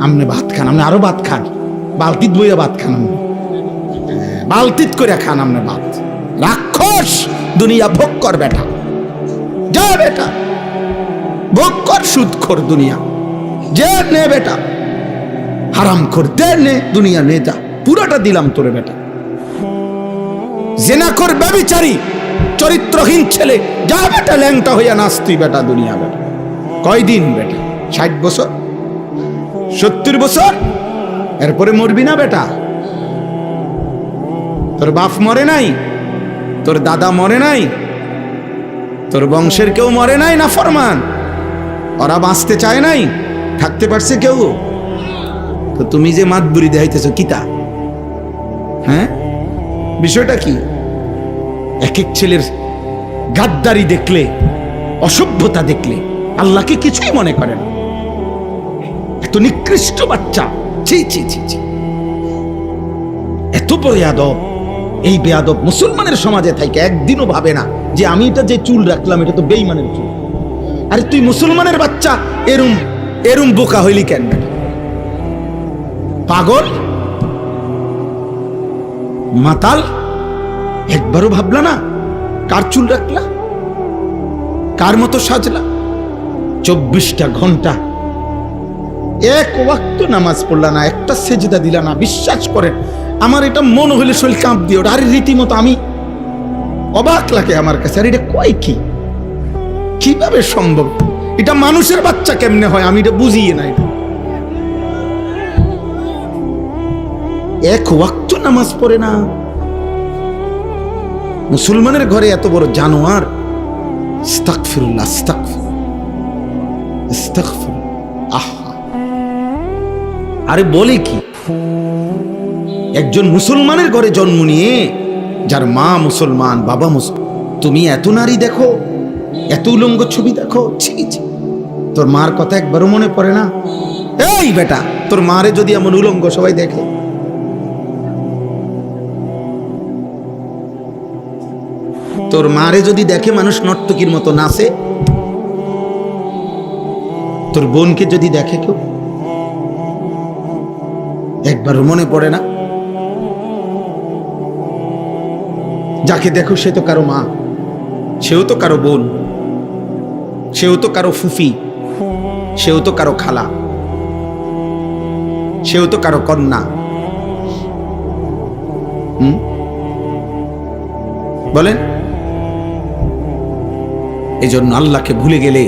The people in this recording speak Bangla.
আপনি ভাত খান, আপনি আরো ভাত খান, বালতিত বইয়া ভাত খান, আপনি বালতিত করে খান আপনি ভাত। রাক্ষস দুনিয়া ভোগ কর বেটা, যা বেটা ভোগ কর, সুদ কর দুনিয়া, যে নে বেটা, হারাম কর, দে নে দুনিয়া নে, যা পুরাটা দিলাম তোরে বেটা। জেনা কর, ব্যভিচারী, চরিত্রহীন ছেলে, যা বেটা ল্যাংটা হইয়া নাচ তুই বেটা দুনিয়া বেটা। কয়দিন বেটা? 60 বছর, 70 বছর, এরপরে মরবি না বেটা? তোর বাপ মরে নাই, তোর দাদা মরে নাই, তোর বংশের কেউ মরে নাই না ফরমান? ওরা বাঁচতে চায় নাই, থাকতে পারছে কেউ? তো তুমি যে মাতবুরি দেখাইতেছো কিতা? হ্যাঁ, বিষয়টা কি? এক এক ছেলের গাদ্দারি দেখলে, অসভ্যতা দেখলে আল্লাহকে কিছুই মনে করে না। এত নিকৃষ্ট বাচ্চা, ছি ছি ছি ছি, এত বড় বেয়াদব। এই বেয়াদব মুসলমানের সমাজে থাকে একদিনও ভাবে না যে আমি এটা যে চুল রাখলাম এটা তো বেঈমানের চুল। আরে তুই মুসলমানের বাচ্চা, এরম এরম বোকা হইলি কেন? পাগল, মাতাল, একবারও ভাবলা না কার চুল রাখলা, কার মতো সাজলা? 24টা ঘন্টা এক ওয়াক্ত নামাজ পড়লা না, একটা সেজদা দিলা না। বিশ্বাস করেন আমার এটা মন হইলে শরীর কাঁপ দিয়ে ওঠে। আরে রীতিমতো আমি অবাক লাগে আমার কাছে। আর এটা কয় কি, কিভাবে সম্ভব? এটা মানুষের বাচ্চা কেমনে হয় আমি এটা বুঝিয়ে নাই। এক ওয়াক্ত নামাজ পড়ে না, মুসলমানের ঘরে এত বড় জানোয়ার। আস্তাগফিরুল্লাহ, আস্তাগফিরুল্লাহ। আহা, আরে বলে কি? একজন মুসলমানের ঘরে জন্ম নিয়ে, যার মা মুসলমান, বাবা মুসলমান, তুমি এত নারী দেখো, এত উলঙ্গ ছবি দেখো, ছি ছি। তোর মার কথা একবারও মনে পড়ে না? এই বেটা, তোর মারে যদি এমন উলঙ্গ সবাই দেখে, তোর মারে যদি দেখে মানুষ নর্তকীর মতো নাচে, তোর বোনকে যদি দেখে কেউ, একবারও মনে পড়ে না? যাকে দেখো সে তো কারো মা, সেও তো কারো বোন, সেও তো কারো ফুফি, সেও তো কারো খালা, সেও তো কারো কন্যা। বলেন, এই জন্য আল্লাহকে ভুলে গেলে